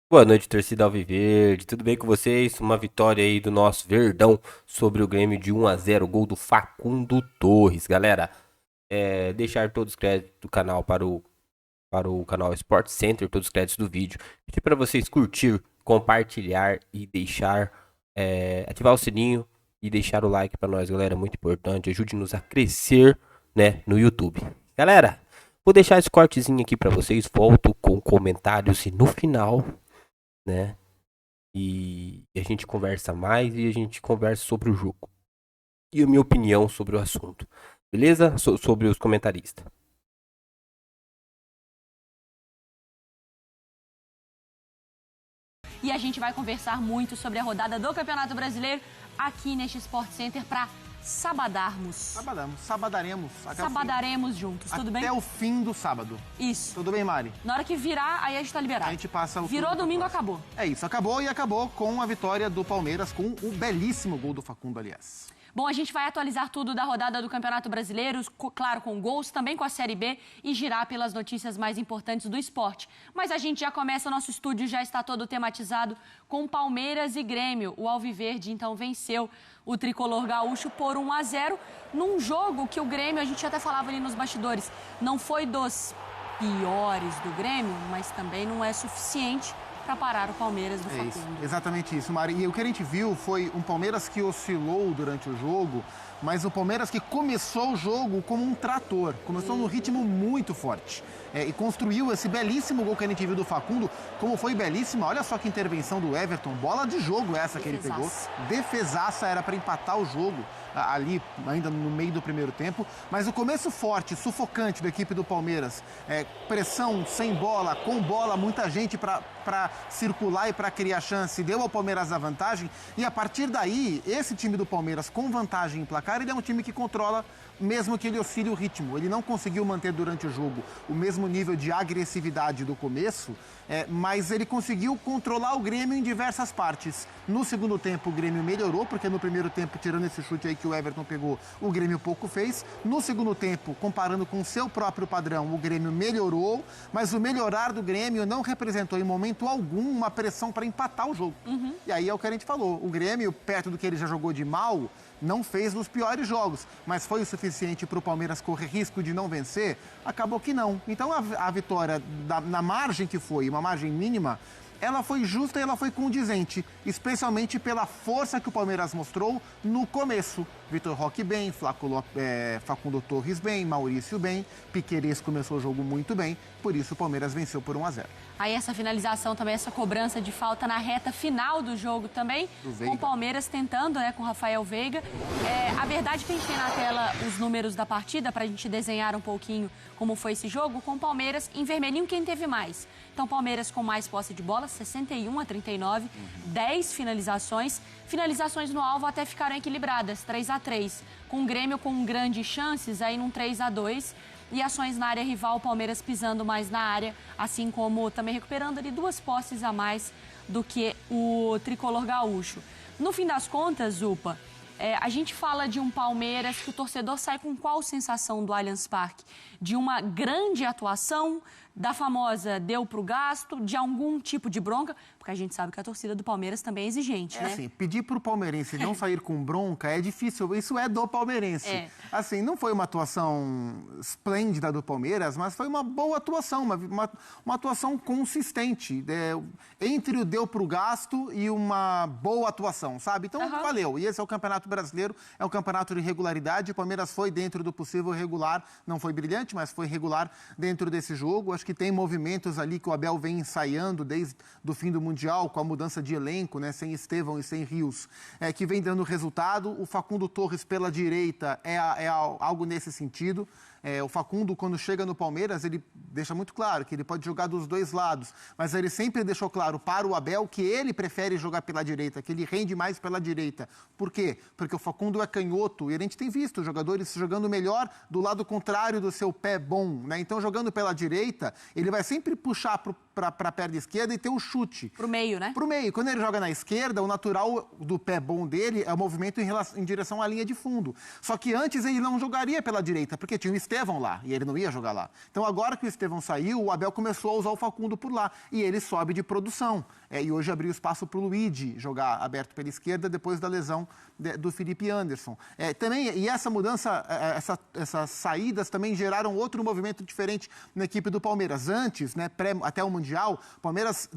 Boa noite, torcida Alviverde. Tudo bem com vocês? Uma vitória aí do nosso Verdão sobre o Grêmio de 1-0, gol do Facundo Torres. Galera, deixar todos os créditos do canal para o canal Sport Center, todos os créditos do vídeo. Pedir para vocês curtir, compartilhar e deixar, ativar o sininho e deixar o like para nós, galera. Muito importante. Ajude-nos a crescer, né, no YouTube. Galera, vou deixar esse cortezinho aqui para vocês. Volto com comentários e no final, né? E a gente conversa mais e a gente conversa sobre o jogo. E a minha opinião sobre o assunto. Beleza? Sobre os comentaristas. E a gente vai conversar muito sobre a rodada do Campeonato Brasileiro aqui neste Sport Center para Sabadaremos. Sabadaremos juntos, tudo bem? Até o fim do sábado. Isso. Tudo bem, Mari? Na hora que virar, aí a gente tá liberado. A gente passa o Virou turno domingo, pro próximo. acabou. É isso, acabou com a vitória do Palmeiras, com o belíssimo gol do Facundo, aliás. Bom, a gente vai atualizar tudo da rodada do Campeonato Brasileiro, claro, com gols, também com a Série B e girar pelas notícias mais importantes do esporte. Mas a gente já começa, o nosso estúdio já está todo tematizado com Palmeiras e Grêmio. O Alviverde, então, venceu o tricolor gaúcho por 1-0, num jogo que o Grêmio, a gente até falava ali nos bastidores, não foi dos piores do Grêmio, mas também não é suficiente para parar o Palmeiras do Facundo. Isso, exatamente isso, Mari. E o que a gente viu foi um Palmeiras que oscilou durante o jogo, mas um Palmeiras que começou o jogo como um trator. Começou num ritmo muito forte. E construiu esse belíssimo gol que a gente viu do Facundo. Como foi belíssima, olha só que intervenção do Everton. Bola de jogo essa que ele pegou. Defesaça, era para empatar o jogo ali, ainda no meio do primeiro tempo. Mas o começo forte, sufocante da equipe do Palmeiras. Pressão, sem bola, com bola, muita gente para circular e para criar chance. Deu ao Palmeiras a vantagem. E a partir daí, esse time do Palmeiras com vantagem em placar, ele é um time que controla, mesmo que ele oscile o ritmo. Ele não conseguiu manter durante o jogo o mesmo nível de agressividade do começo, mas ele conseguiu controlar o Grêmio em diversas partes. No segundo tempo, o Grêmio melhorou, porque no primeiro tempo, tirando esse chute aí que o Everton pegou, o Grêmio pouco fez. No segundo tempo, comparando com o seu próprio padrão, o Grêmio melhorou, mas o melhorar do Grêmio não representou em momento algum uma pressão para empatar o jogo. E aí é o que a gente falou. O Grêmio, perto do que ele já jogou de mal, não fez nos piores jogos, mas foi o suficiente para o Palmeiras correr risco de não vencer? Acabou que não. Então a vitória, na margem que foi, uma margem mínima, ela foi justa e ela foi condizente, especialmente pela força que o Palmeiras mostrou no começo. Vitor Roque bem, Facundo Torres bem, Maurício bem, Piquerez começou o jogo muito bem, por isso o Palmeiras venceu por 1-0. Aí essa finalização também, essa cobrança de falta na reta final do jogo também, com o Palmeiras tentando, né, com o Rafael Veiga. A verdade que a gente tem na tela os números da partida, para a gente desenhar um pouquinho como foi esse jogo, com o Palmeiras em vermelhinho quem teve mais. Então, Palmeiras com mais posse de bola, 61-39, 10 finalizações. Finalizações no alvo até ficaram equilibradas, 3-3. Com o Grêmio com grandes chances, aí num 3-2. E ações na área rival, o Palmeiras pisando mais na área, assim como também recuperando ali 2 posses a mais do que o tricolor gaúcho. No fim das contas, Zupa, a gente fala de um Palmeiras que o torcedor sai com qual sensação do Allianz Parque? De uma grande atuação, da famosa deu pro gasto, de algum tipo de bronca, porque a gente sabe que a torcida do Palmeiras também é exigente, né? Assim, pedir pro palmeirense não sair com bronca é difícil, isso é do palmeirense. Assim, não foi uma atuação esplêndida do Palmeiras, mas foi uma boa atuação, uma atuação consistente, entre o deu pro gasto e uma boa atuação, sabe? Então, valeu. E esse é o Campeonato Brasileiro, é um campeonato de regularidade, o Palmeiras foi dentro do possível regular, não foi brilhante, mas foi regular dentro desse jogo. Acho que tem movimentos ali que o Abel vem ensaiando desde o fim do Mundial, com a mudança de elenco, né, sem Estevão e sem Rios, que vem dando resultado. O Facundo Torres pela direita é algo nesse sentido. O Facundo, quando chega no Palmeiras, ele deixa muito claro que ele pode jogar dos dois lados, mas ele sempre deixou claro para o Abel que ele prefere jogar pela direita, que ele rende mais pela direita. Por quê? Porque o Facundo é canhoto e a gente tem visto jogadores jogando melhor do lado contrário do seu pé bom, né? Então, jogando pela direita, ele vai sempre puxar para a perna esquerda e ter o chute. Pro meio, né? Pro meio. Quando ele joga na esquerda, o natural do pé bom dele é o movimento em direção à linha de fundo. Só que antes ele não jogaria pela direita, porque tinha o Estevão Estevão lá, e ele não ia jogar lá. Então, agora que o Estevão saiu, o Abel começou a usar o Facundo por lá, e ele sobe de produção. E hoje abriu espaço para o Luigi jogar aberto pela esquerda, depois da lesão do Felipe Anderson. E essa mudança, essas saídas também geraram outro movimento diferente na equipe do Palmeiras. Antes, né, até o Mundial, o Palmeiras,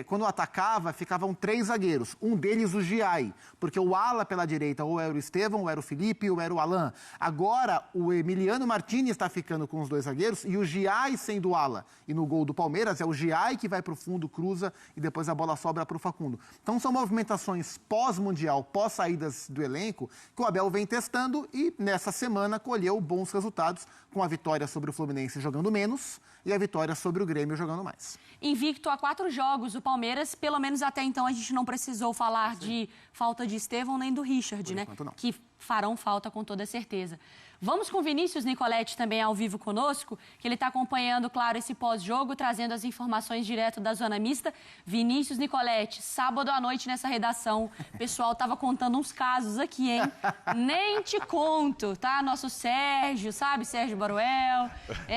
quando atacava, ficavam 3 zagueiros. Um deles, o Giai, porque o ala pela direita ou era o Estevão, ou era o Felipe, ou era o Alan. Agora, o Emiliano Martínez está ficando com os 2 zagueiros e o Giai sendo o ala. E no gol do Palmeiras é o Giai que vai para o fundo, cruza e depois a bola sobra para o Facundo. Então são movimentações pós-mundial, pós-saídas do elenco, que o Abel vem testando e nessa semana colheu bons resultados com a vitória sobre o Fluminense jogando menos e a vitória sobre o Grêmio jogando mais. Invicto a 4 jogos, o Palmeiras, pelo menos até então a gente não precisou falar de falta de Estevão nem do Richard, né? Que farão falta com toda certeza. Vamos com Vinícius Nicoletti também ao vivo conosco, que ele está acompanhando, claro, esse pós-jogo, trazendo as informações direto da Zona Mista. Vinícius Nicoletti, sábado à noite nessa redação, o pessoal estava contando uns casos aqui, hein? Nem te conto, tá? Nosso Sérgio, sabe? Sérgio Baruel,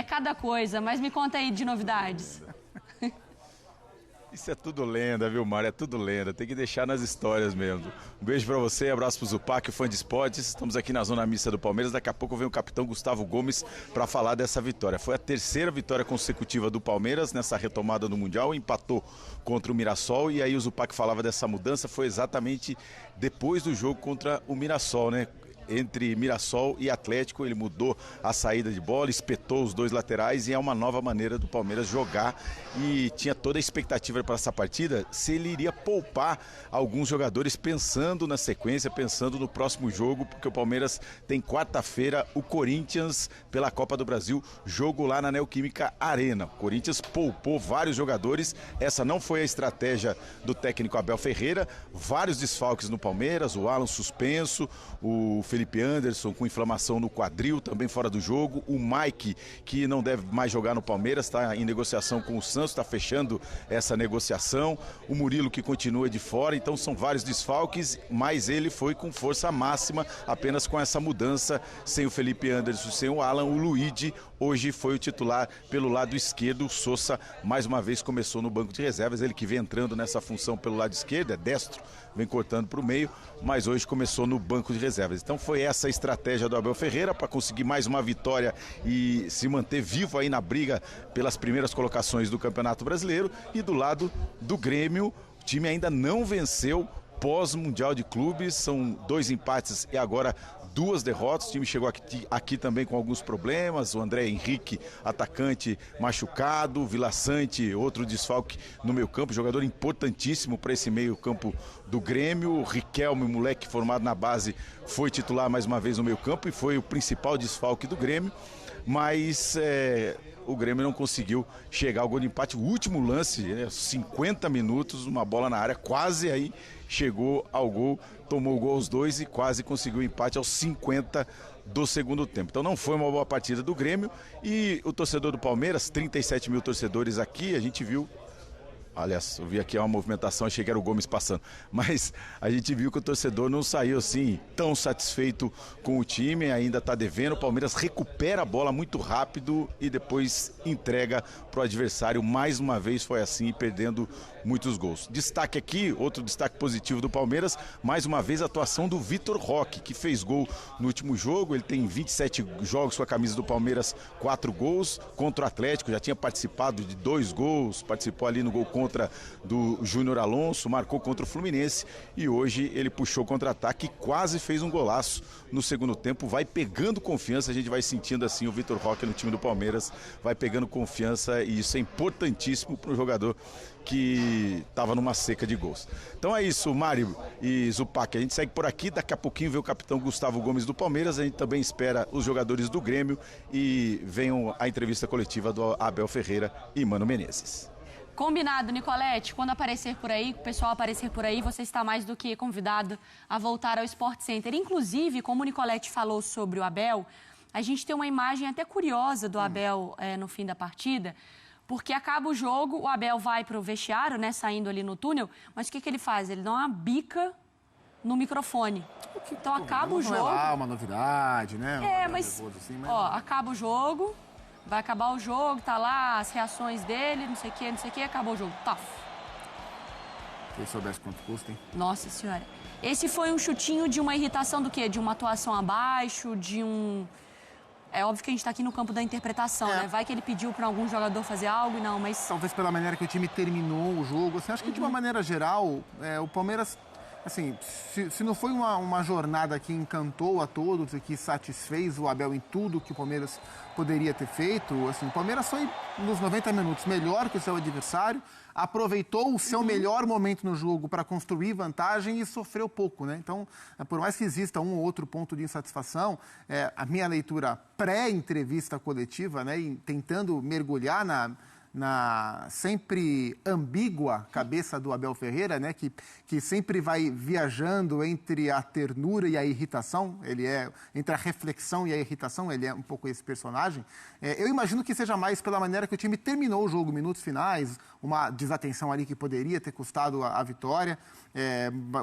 cada coisa. Mas me conta aí de novidades. Isso é tudo lenda, viu, Mário? É tudo lenda. Tem que deixar nas histórias mesmo. Um beijo pra você, abraço pro Zupac, fã de esportes. Estamos aqui na Zona Mista do Palmeiras. Daqui a pouco vem o capitão Gustavo Gomes para falar dessa vitória. Foi a 3ª vitória consecutiva do Palmeiras nessa retomada no Mundial. Empatou contra o Mirassol e aí o Zupac falava dessa mudança. Foi exatamente depois do jogo contra o Mirassol, né? Entre Mirassol e Atlético, ele mudou a saída de bola, espetou os 2 laterais e é uma nova maneira do Palmeiras jogar e tinha toda a expectativa para essa partida se ele iria poupar alguns jogadores pensando na sequência, pensando no próximo jogo, porque o Palmeiras tem quarta-feira o Corinthians pela Copa do Brasil, jogo lá na Neoquímica Arena. O Corinthians poupou vários jogadores, essa não foi a estratégia do técnico Abel Ferreira, vários desfalques no Palmeiras, o Alan suspenso, o Felipe Anderson com inflamação no quadril, também fora do jogo. O Mike, que não deve mais jogar no Palmeiras, está em negociação com o Santos, está fechando essa negociação. O Murilo, que continua de fora. Então são vários desfalques, mas ele foi com força máxima, apenas com essa mudança, sem o Felipe Anderson, sem o Alan. O Luigi hoje foi o titular pelo lado esquerdo. O Sousa, mais uma vez, começou no banco de reservas. Ele que vem entrando nessa função pelo lado esquerdo, é destro, vem cortando para o meio, mas hoje começou no banco de reservas. Então foi essa a estratégia do Abel Ferreira para conseguir mais uma vitória e se manter vivo aí na briga pelas primeiras colocações do Campeonato Brasileiro. E do lado do Grêmio, o time ainda não venceu pós-Mundial de Clubes, são 2 empates e agora 2 derrotas. O time chegou aqui também com alguns problemas. O André Henrique, atacante, machucado. O Vila Sante, outro desfalque no meio campo, jogador importantíssimo para esse meio campo do Grêmio. O Riquelme, moleque formado na base, foi titular mais uma vez no meio campo e foi o principal desfalque do Grêmio. Mas o Grêmio não conseguiu chegar ao gol de empate. O último lance, 50 minutos, uma bola na área, quase aí chegou ao gol, tomou o gol aos 2 e quase conseguiu o empate aos 50 do segundo tempo. Então não foi uma boa partida do Grêmio e o torcedor do Palmeiras, 37 mil torcedores aqui, a gente viu. Aliás, eu vi aqui uma movimentação, achei que era o Gomes passando. Mas a gente viu que o torcedor não saiu assim tão satisfeito com o time, ainda está devendo. O Palmeiras recupera a bola muito rápido e depois entrega para o adversário. Mais uma vez foi assim, perdendo muitos gols. Destaque aqui, outro destaque positivo do Palmeiras, mais uma vez a atuação do Vitor Roque, que fez gol no último jogo. Ele tem 27 jogos com a camisa do Palmeiras, 4 gols. Contra o Atlético, já tinha participado de 2 gols, participou ali no gol contra do Júnior Alonso, marcou contra o Fluminense e hoje ele puxou contra-ataque e quase fez um golaço no segundo tempo. Vai pegando confiança, a gente vai sentindo assim o Vitor Roque no time do Palmeiras, vai pegando confiança e isso é importantíssimo para um jogador que estava numa seca de gols. Então é isso, Mário e Zupac, a gente segue por aqui, daqui a pouquinho vê o capitão Gustavo Gomes do Palmeiras, a gente também espera os jogadores do Grêmio e venham a entrevista coletiva do Abel Ferreira e Mano Menezes. Combinado, Nicoletti. Quando aparecer por aí, o pessoal aparecer por aí, você está mais do que convidado a voltar ao Sport Center. Inclusive, como o Nicoletti falou sobre o Abel, a gente tem uma imagem até curiosa do Abel no fim da partida, porque acaba o jogo, o Abel vai para o vestiário, né, saindo ali no túnel, mas o que ele faz? Ele dá uma bica no microfone. Então acaba o jogo. Não é uma novidade, né? Mas, assim, acaba o jogo, vai acabar o jogo, tá lá as reações dele, não sei o que, acabou o jogo. Taf. Quem soubesse quanto custa, hein? Nossa senhora. Esse foi um chutinho de uma irritação do quê? De uma atuação abaixo, de um... É óbvio que a gente tá aqui no campo da interpretação, né? Vai que ele pediu para algum jogador fazer algo e não, mas... Talvez pela maneira que o time terminou o jogo. Assim, acho que de uma maneira geral, o Palmeiras... Assim, se não foi uma jornada que encantou a todos e que satisfez o Abel em tudo que o Palmeiras poderia ter feito, assim, o Palmeiras foi nos 90 minutos melhor que o seu adversário, aproveitou o seu melhor momento no jogo para construir vantagem e sofreu pouco, né? Então, por mais que exista um ou outro ponto de insatisfação, a minha leitura pré-entrevista coletiva, né, e tentando mergulhar na sempre ambígua cabeça do Abel Ferreira, né, que sempre vai viajando entre a ternura e a irritação, entre a reflexão e a irritação, ele é um pouco esse personagem. Eu imagino que seja mais pela maneira que o time terminou o jogo, minutos finais, uma desatenção ali que poderia ter custado a vitória.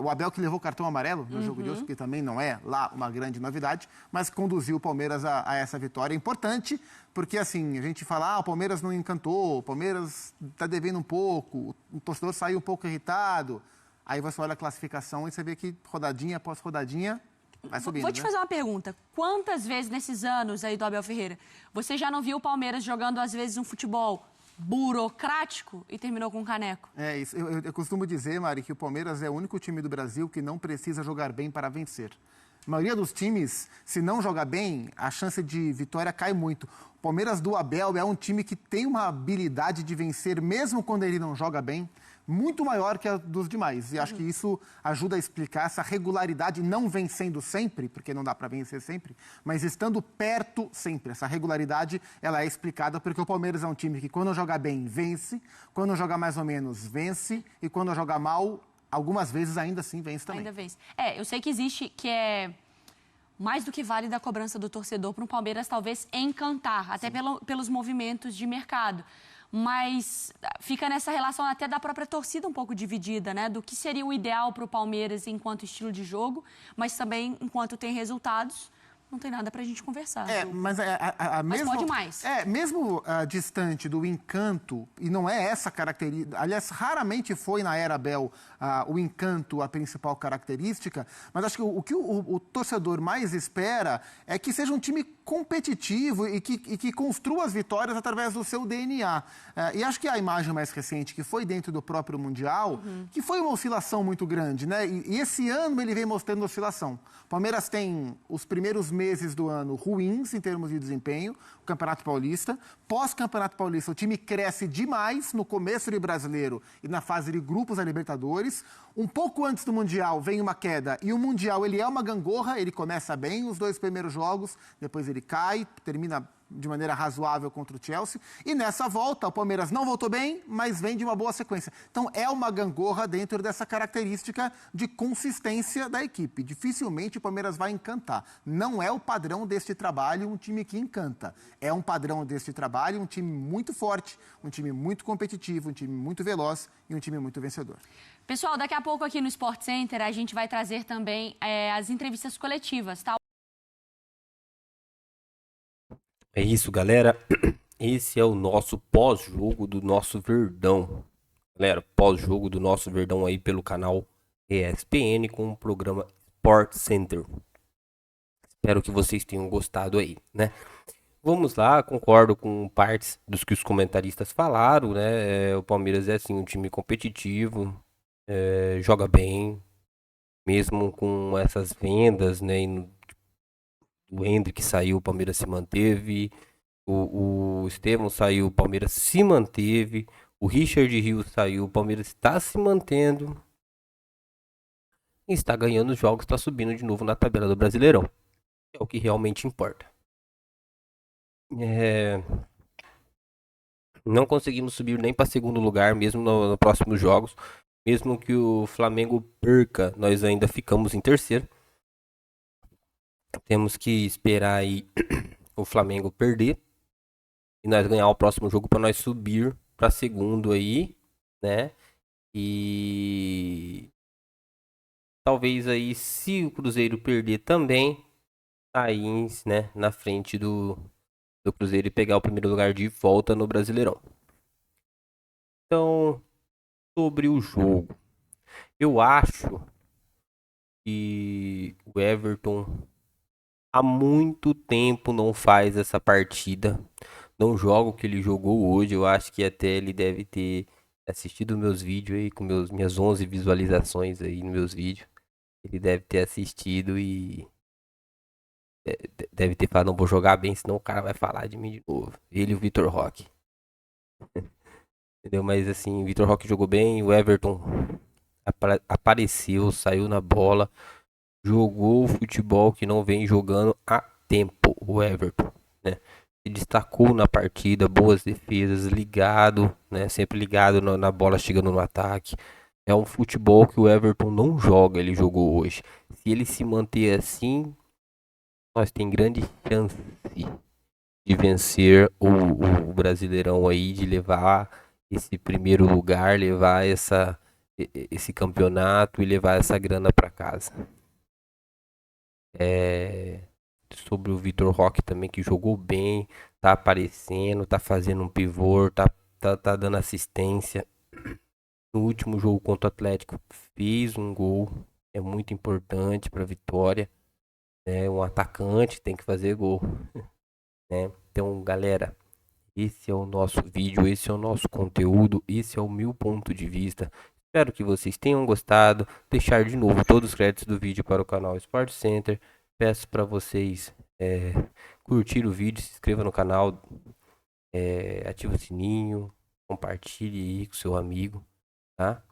O Abel que levou cartão amarelo no jogo de hoje, que também não é lá uma grande novidade, mas conduziu o Palmeiras a essa vitória importante, porque assim, a gente fala, o Palmeiras não encantou, o Palmeiras está devendo um pouco, o torcedor saiu um pouco irritado, aí você olha a classificação e você vê que rodadinha após rodadinha vai subindo. Vou te fazer uma pergunta, quantas vezes nesses anos aí do Abel Ferreira, você já não viu o Palmeiras jogando às vezes um futebol burocrático e terminou com um caneco? Isso. Eu costumo dizer, Mari, que o Palmeiras é o único time do Brasil que não precisa jogar bem para vencer. A maioria dos times, se não jogar bem, a chance de vitória cai muito. O Palmeiras do Abel é um time que tem uma habilidade de vencer, mesmo quando ele não joga bem, muito maior que a dos demais. E acho que isso ajuda a explicar essa regularidade, não vencendo sempre, porque não dá para vencer sempre, mas estando perto sempre. Essa regularidade, ela é explicada porque o Palmeiras é um time que quando joga bem, vence, quando joga mais ou menos, vence, e quando joga mal, algumas vezes ainda assim vence também. Ainda vence. Eu sei que existe, que é mais do que válida a cobrança do torcedor para o Palmeiras talvez encantar, até pelos movimentos de mercado. Mas fica nessa relação até da própria torcida um pouco dividida, né? Do que seria o ideal para o Palmeiras enquanto estilo de jogo, mas também enquanto tem resultados, não tem nada para a gente conversar. Mas mesmo, pode mais. Mesmo distante do encanto, e não é essa característica, aliás, raramente foi na era Abel o encanto a principal característica, mas acho que o que o torcedor mais espera é que seja um time competitivo e que construa as vitórias através do seu DNA. E acho que a imagem mais recente, que foi dentro do próprio Mundial, que foi uma oscilação muito grande, né? E esse ano ele vem mostrando oscilação. O Palmeiras tem os primeiros meses do ano ruins em termos de desempenho, o Campeonato Paulista. Pós-Campeonato Paulista, o time cresce demais no começo do Brasileiro e na fase de grupos da Libertadores. Um pouco antes do Mundial vem uma queda e o Mundial ele é uma gangorra, ele começa bem os 2 primeiros jogos, depois ele cai, termina de maneira razoável contra o Chelsea. E nessa volta, o Palmeiras não voltou bem, mas vem de uma boa sequência. Então, é uma gangorra dentro dessa característica de consistência da equipe. Dificilmente o Palmeiras vai encantar. Não é o padrão deste trabalho um time que encanta. É um padrão deste trabalho um time muito forte, um time muito competitivo, um time muito veloz e um time muito vencedor. Pessoal, daqui a pouco aqui no Sport Center a gente vai trazer também as entrevistas coletivas, tá? É isso, galera. Esse é o nosso pós-jogo do nosso Verdão. Galera, pós-jogo do nosso Verdão aí pelo canal ESPN com o programa Sport Center. Espero que vocês tenham gostado aí, né? Vamos lá, concordo com partes dos que os comentaristas falaram, né? O Palmeiras é assim, um time competitivo, joga bem, mesmo com essas vendas, né? O Hendrick saiu, o Palmeiras se manteve. O Estevão saiu, o Palmeiras se manteve. O Richard Rios saiu, o Palmeiras está se mantendo. E está ganhando os jogos, está subindo de novo na tabela do Brasileirão. É o que realmente importa. Não conseguimos subir nem para segundo lugar, mesmo nos próximos jogos. Mesmo que o Flamengo perca, nós ainda ficamos em terceiro. Temos que esperar aí o Flamengo perder e nós ganhar o próximo jogo para nós subir para segundo aí, né? E talvez aí, se o Cruzeiro perder também, sair, né, na frente do Cruzeiro e pegar o primeiro lugar de volta no Brasileirão. Então, sobre o jogo, eu acho que o Everton há muito tempo não faz essa partida, não joga o que ele jogou hoje. Eu acho que até ele deve ter assistido meus vídeos aí, com minhas 11 visualizações aí nos meus vídeos. Ele deve ter assistido e deve ter falado, não vou jogar bem, senão o cara vai falar de mim de novo. Ele e o Vitor Roque. Entendeu? Mas assim, o Vitor Roque jogou bem, o Everton apareceu, saiu na bola, jogou o futebol que não vem jogando há tempo, o Everton, né? Se destacou na partida, boas defesas, ligado, né? Sempre ligado na bola chegando no ataque. É um futebol que o Everton não joga, ele jogou hoje. Se ele se manter assim, nós tem grande chance de vencer o Brasileirão aí, de levar esse primeiro lugar, levar esse campeonato e levar essa grana para casa. Sobre o Vitor Roque também, que jogou bem, tá aparecendo, tá fazendo um pivô, tá dando assistência. No último jogo contra o Atlético fez um gol, é muito importante para a vitória, né? Um atacante tem que fazer gol, né? Então, galera, esse é o nosso vídeo, esse é o nosso conteúdo, esse é o meu ponto de vista. Espero que vocês tenham gostado. Deixar de novo todos os créditos do vídeo para o canal Sport Center. Peço para vocês curtir o vídeo, se inscreva no canal, ative o sininho, compartilhe aí com seu amigo, tá?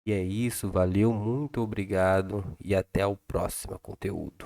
E é isso, valeu, muito obrigado e até o próximo conteúdo.